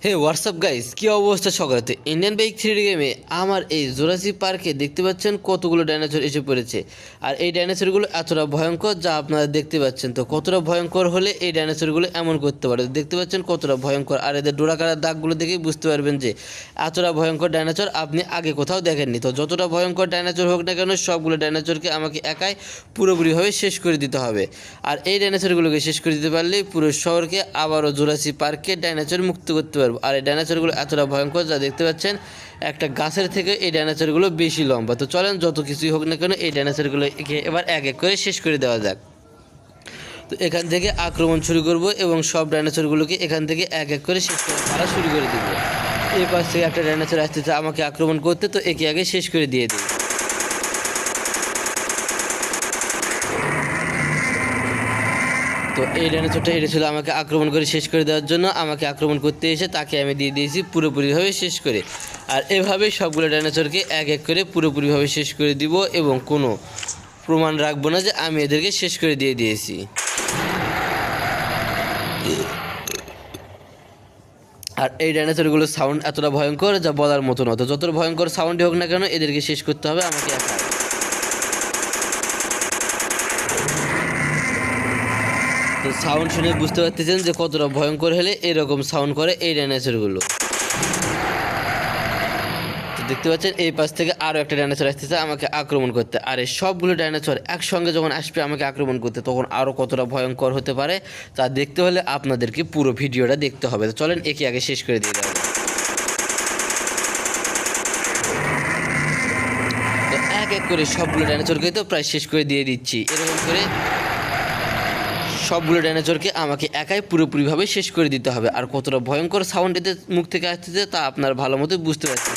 হে WhatsApp guys, কি অবস্থা সকলেতে? Indian bike 3D গেমে আমার এই জুরাসিক পার্কে দেখতে পাচ্ছেন কতগুলো ডাইনোসর এসে পড়েছে। আর এই ডাইনোসরগুলো এতটা ভয়ঙ্কর যা আপনারা দেখতে পাচ্ছেন। তো কতটা ভয়ঙ্কর হলে এই ডাইনোসরগুলো এমন করতে পারে দেখতে পাচ্ছেন কতটা ভয়ঙ্কর। আর এদের ডোরাকাটার দাগগুলো দেখেই বুঝতে পারবেন যে এতটা ভয়ঙ্কর ডাইনোসর আপনি আগে কোথাও দেখেননি। তো যতটা ভয়ঙ্কর ডাইনোসর হোক না কেন, সবগুলো ডাইনোসরকে আমাকে একাই পুরোপুরিভাবে শেষ করে দিতে হবে। আর এই ডাইনোসরগুলোকে শেষ করে দিতে পারলেই পুরো শহরকে আবারও জুরাসিক পার্কে ডাইনোসর মুক্ত করতে পারবো। আর এই ডাইনোসরগুলো এতটা ভয়ঙ্কর যা দেখতে পাচ্ছেন একটা গাছের থেকে এই ডাইনোসরগুলো বেশি লম্বা। তো চলেন যত কিছুই হোক না কেন এই ডাইনোসরগুলোকে এবার এক এক করে শেষ করে দেওয়া যাক। তো এখান থেকে আক্রমণ শুরু করব এবং সব ডাইনোসরগুলোকে এখান থেকে এক এক করে শেষ করে মারা শুরু করে দিব। এই পাশ থেকে একটা ডাইনোসর আসতেছে আমাকে আক্রমণ করতে, তো একে আগে শেষ করে দিয়ে দিই। তো এই ডাইনোসরটা এসেছিল আমাকে আক্রমণ করে শেষ করে দেওয়ার জন্য। আমাকে আক্রমণ করতে এসে তাকে আমি দিয়ে দিয়েছি পুরোপুরিভাবে শেষ করে। আর এভাবেই সবগুলো ডাইনোসরকে এক এক করে পুরোপুরিভাবে শেষ করে দিব এবং কোনো প্রমাণ রাখবো না যে আমি এদেরকে শেষ করে দিয়ে দিয়েছি। আর এই ডাইনোসরগুলোর সাউন্ড এতটা ভয়ঙ্কর যা বলার মতো না। তো যতটা ভয়ঙ্কর সাউন্ডই হোক না কেন এদেরকে শেষ করতে হবে আমাকে একা। তো সাউন্ড শুনে বুঝতে পারতেছেন যে কতটা ভয়ঙ্কর হলে এরকম সাউন্ড করে এই ডাইনোসরগুলো। তো দেখতে পাচ্ছেন এই পাশ থেকে আরও একটা ডাইনোসর আসতেছে আমাকে আক্রমণ করতে। আর এই সবগুলো ডাইনোসর একসঙ্গে যখন আসবে আমাকে আক্রমণ করতে তখন আরও কতটা ভয়ঙ্কর হতে পারে তা দেখতে হলে আপনাদেরকে পুরো ভিডিওটা দেখতে হবে। তো চলেন একে আগে শেষ করে দিয়ে দেবো। তো এক এক করে সবগুলো ডাইনোসরকে তো প্রায় শেষ করে দিয়ে দিচ্ছি। এরকম করে সবগুলো ডাইনোসরকে আমাকে একাই পুরোপুরিভাবে শেষ করে দিতে হবে। আর কতটা ভয়ঙ্কর সাউন্ড এদের মুখ থেকে আসতেছে তা আপনার ভালো মতো বুঝতে পারছেন।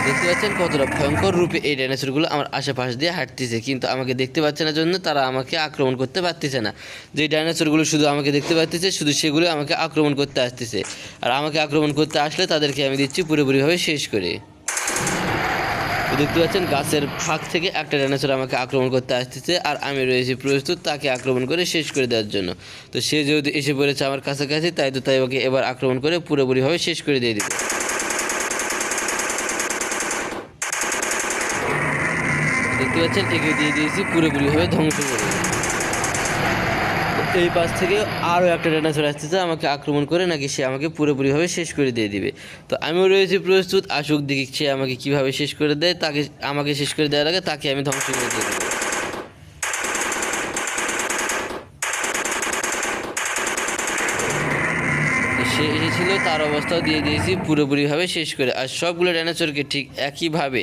দেখতে পাচ্ছেন কতটা ভয়ঙ্কর রূপে এই ডাইনোসরগুলো আমার আশেপাশ দিয়ে হাঁটতেছে, কিন্তু আমাকে দেখতে পাচ্ছে না জন্য তারা আমাকে আক্রমণ করতে পারতেছে না। যে ডাইনোসরগুলো শুধু আমাকে দেখতে পাচ্ছে শুধু সেগুলো আমাকে আক্রমণ করতে আসতেছে। আর আমাকে আক্রমণ করতে আসলে তাদেরকে আমি দিচ্ছি পুরোপুরিভাবে শেষ করে। দেখতে পাচ্ছেন গাছের ফাঁক থেকে একটা ডাইনোসর আমাকে আক্রমণ করতে আসতেছে আর আমি রয়েছি প্রস্তুত তাকে আক্রমণ করে শেষ করে দেওয়ার জন্য। তো সে যেহেতু এসে পড়েছে আমার কাছাকাছি তাই ওকে এবার আক্রমণ করে পুরোপুরিভাবে শেষ করে দিয়ে দিব। দেখতে পাচ্ছেন একে দিয়ে দিয়েছি পুরোপুরিভাবে ধ্বংস করে। এই পাশ থেকে আরও একটা ডাইনোসর আসতেছে আমাকে আক্রমণ করে নাকি সে আমাকে পুরোপুরিভাবে শেষ করে দিয়ে দিবে। তো আমিও রয়েছি প্রস্তুত, আসুক দেখি সে আমাকে কীভাবে শেষ করে দেয়। আমাকে শেষ করে দেওয়ার আগে তাকে আমি ধ্বংস করে দিয়ে দেবো। সে এসেছিল তার অবস্থাও দিয়ে দিয়েছি পুরোপুরিভাবে শেষ করে। আর সবগুলো ডাইনোসরকে ঠিক একইভাবে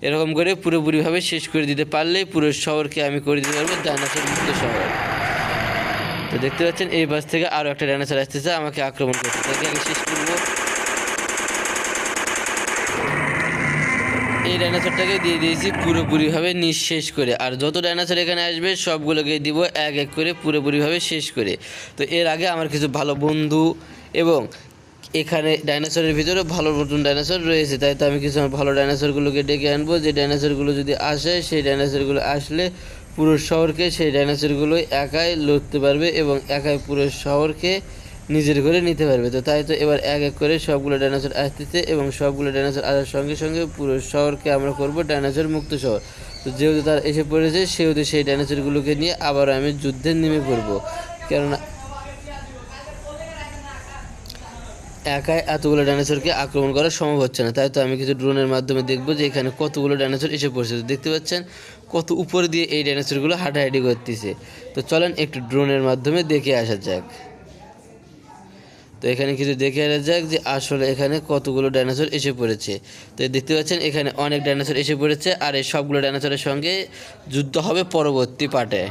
এরকম করে পুরোপুরিভাবে শেষ করে দিতে পারলে পুরো শহরকে আমি করে দিতে পারবো ডাইনোসর মুক্ত শহর। তো দেখতে পাচ্ছেন এই পাশ থেকে আরও একটা ডাইনোসর আসতেছে আমাকে আক্রমণ করতে, তাকে আগে শেষ করবো। এই ডাইনোসরটাকে দিয়ে দিয়েছি পুরোপুরিভাবে নিঃশেষ করে। আর যত ডাইনোসর এখানে আসবে সবগুলোকে দিব এক এক করে পুরোপুরিভাবে শেষ করে। তো এর আগে আমার কিছু ভালো বন্ধু এবং এখানে ডাইনোসরের ভিতরে ভালো নতুন ডাইনোসর রয়েছে, তাই তো আমি কিছু ভালো ডাইনোসরগুলোকে ডেকে আনবো। যে ডাইনোসরগুলো যদি আসে সেই ডাইনোসরগুলো আসলে পুরো শহরকে সেই ডাইনোসরগুলো একাই লড়তে পারবে এবং একাই পুরো শহরকে নিজের করে নিতে পারবে। তো তাই তো এবার এক এক করে সবগুলো ডাইনোসর আসতেছে এবং সবগুলো ডাইনোসর আসার সঙ্গে সঙ্গে পুরো শহরকে আমরা করব ডাইনোসর মুক্ত শহর। তো যেহেতু তার এসে পড়েছে সেহেতু সেই ডাইনোসরগুলোকে নিয়ে আবার আমি যুদ্ধে নেমে পড়বো, কেননা একাই এতগুলো ডাইনোসরকে আক্রমণ করা সম্ভব হচ্ছে না। তাই তো আমি কিছু ড্রোনের মাধ্যমে দেখবো যে এখানে কতগুলো ডাইনোসর এসে পড়ছে। তো দেখতে পাচ্ছেন কত উপর দিয়ে এই ডাইনোসরগুলো হাঁটাহাঁটি করতেছে। তো চলেন একটু ড্রোনের মাধ্যমে দেখে আসা যাক। তো এখানে কিছু দেখে আসা যাক যে আসলে এখানে কতগুলো ডাইনোসর এসে পড়েছে। তো দেখতে পাচ্ছেন এখানে অনেক ডাইনোসর এসে পড়েছে আর এই সবগুলো ডাইনোসরের সঙ্গে যুদ্ধ হবে পরবর্তী পার্টে।